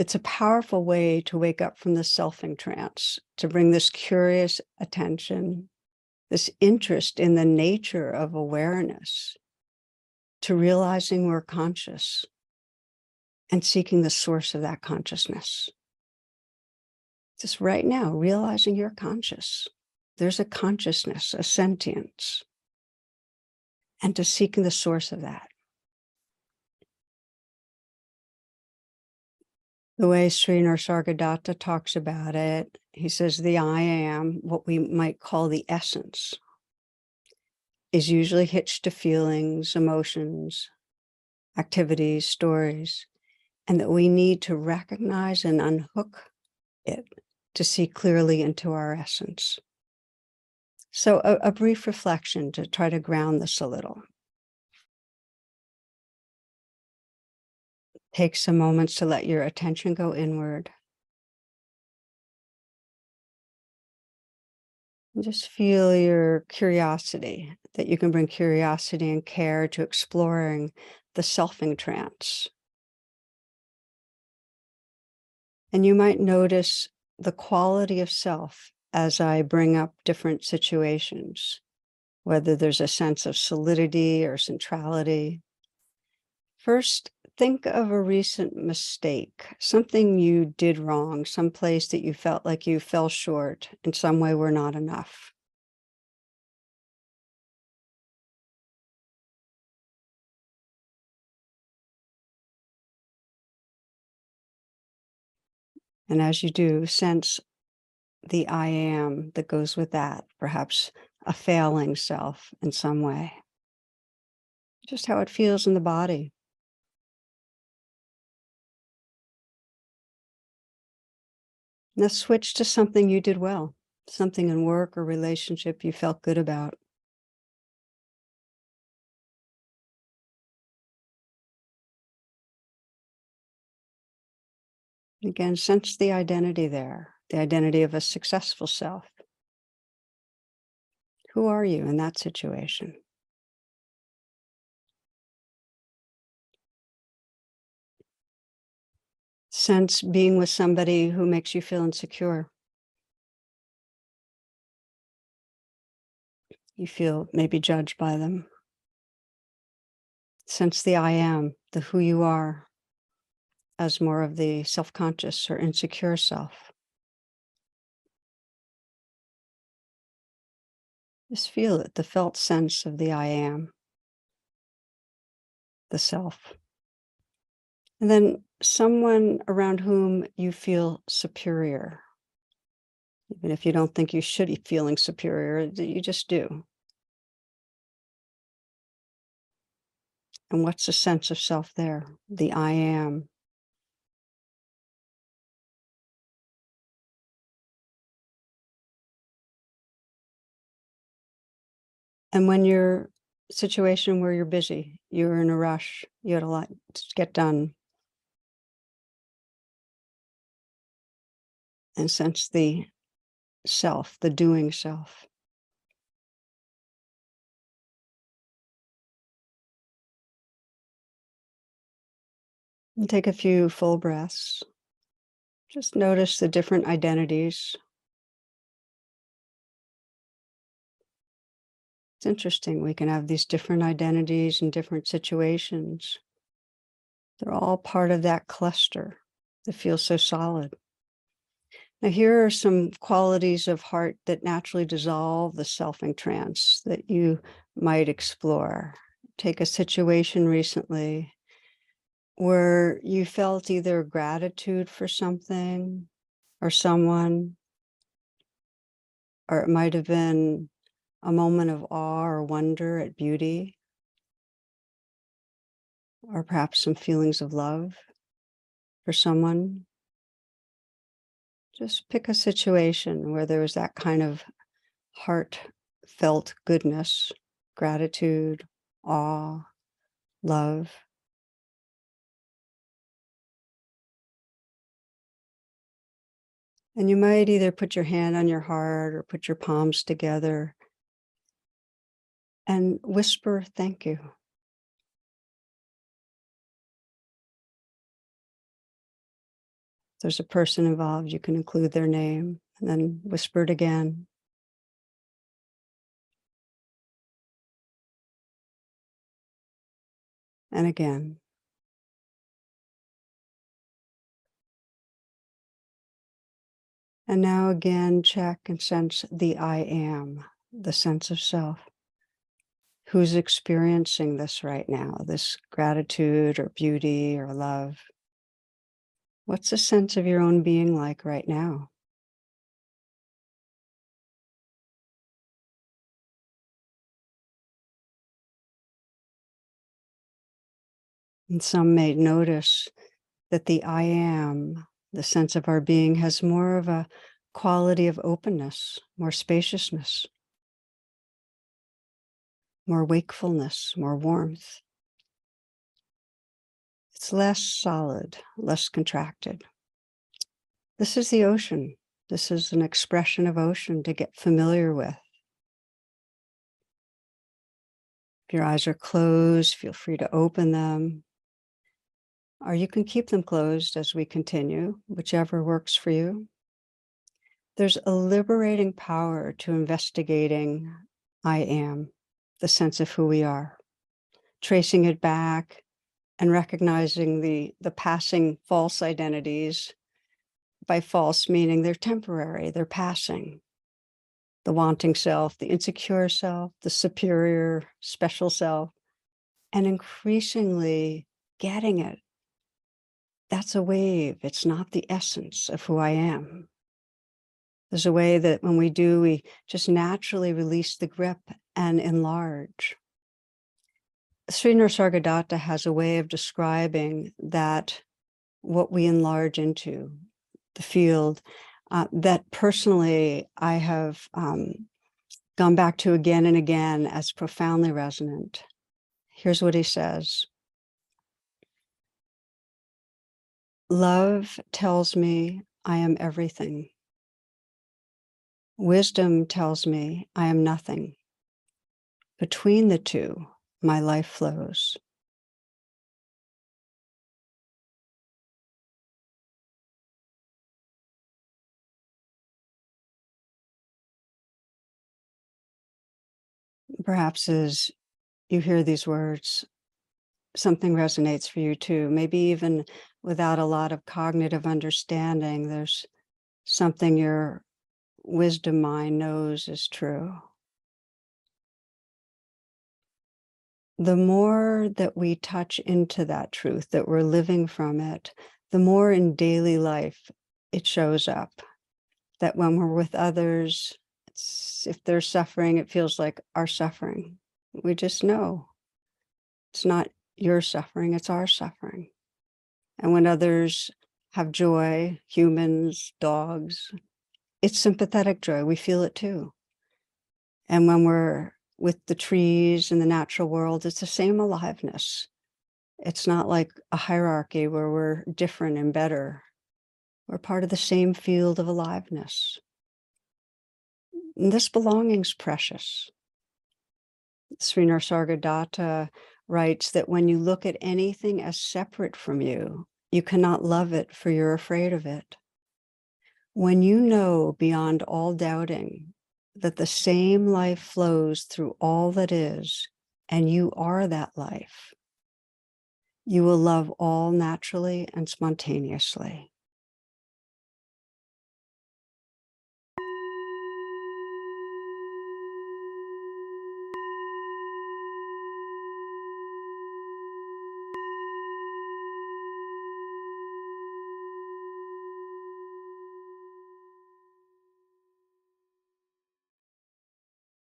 It's a powerful way to wake up from the selfing trance, to bring this curious attention, this interest in the nature of awareness, to realizing we're conscious and seeking the source of that consciousness. Just right now, realizing you're conscious. There's a consciousness, a sentience, and to seeking the source of that. The way Sri Nisargadatta talks about it, he says the I am, what we might call the essence, is usually hitched to feelings, emotions, activities, stories, and that we need to recognize and unhook it to see clearly into our essence. So a brief reflection to try to ground this a little. Take some moments to let your attention go inward. And just feel your curiosity, that you can bring curiosity and care to exploring the selfing trance. And you might notice the quality of self as I bring up different situations, whether there's a sense of solidity or centrality. First, think of a recent mistake, something you did wrong, some place that you felt like you fell short, in some way were not enough. And as you do, sense the I am that goes with that, perhaps a failing self in some way. Just how it feels in the body. Now switch to something you did well, something in work or relationship you felt good about. Again, sense the identity there, the identity of a successful self. Who are you in that situation? Sense being with somebody who makes you feel insecure. You feel maybe judged by them. Sense the I am, the who you are, as more of the self-conscious or insecure self. Just feel it, the felt sense of the I am, the self. And then someone around whom you feel superior. Even if you don't think you should be feeling superior, you just do. And what's the sense of self there? The I am. And when you're situation where you're busy, you're in a rush, you had a lot to get done, and sense the self, the doing self. And take a few full breaths. Just notice the different identities. It's interesting, we can have these different identities in different situations. They're all part of that cluster that feels so solid. Now, here are some qualities of heart that naturally dissolve the selfing trance that you might explore. Take a situation recently where you felt either gratitude for something or someone, or it might have been a moment of awe or wonder at beauty, or perhaps some feelings of love for someone. Just pick a situation where there was that kind of heartfelt goodness, gratitude, awe, love. And you might either put your hand on your heart or put your palms together and whisper, thank you. If there's a person involved, you can include their name and then whisper it again. And again. And now again, check and sense the I am, the sense of self. Who's experiencing this right now, this gratitude or beauty or love? What's the sense of your own being like right now? And some may notice that the I am, the sense of our being, has more of a quality of openness, more spaciousness, more wakefulness, more warmth. It's less solid, less contracted. This is the ocean. This is an expression of ocean to get familiar with. If your eyes are closed, feel free to open them. Or you can keep them closed as we continue, whichever works for you. There's a liberating power to investigating I am, the sense of who we are, tracing it back and recognizing the passing false identities. By false, meaning they're temporary, they're passing. The wanting self, the insecure self, the superior, special self, and increasingly getting it. That's a wave. It's not the essence of who I am. There's a way that when we do, we just naturally release the grip and enlarge. Sri Nisargadatta has a way of describing that what we enlarge into, the field, that personally I have gone back to again and again as profoundly resonant. Here's what he says. Love tells me I am everything. Wisdom tells me I am nothing. Between the two, my life flows. Perhaps as you hear these words, something resonates for you too. Maybe even without a lot of cognitive understanding, there's something your wisdom mind knows is true. The more that we touch into that truth, that we're living from it, the more in daily life it shows up. That when we're with others, if they're suffering, it feels like our suffering. We just know it's not your suffering, it's our suffering. And when others have joy, humans, dogs, it's sympathetic joy. We feel it too. And when we're with the trees and the natural world, it's the same aliveness. It's not like a hierarchy where we're different and better. We're part of the same field of aliveness. And this belonging's precious. Sri Nisargadatta writes that when you look at anything as separate from you, you cannot love it, for you're afraid of it. When you know beyond all doubting that the same life flows through all that is, and you are that life, you will love all naturally and spontaneously.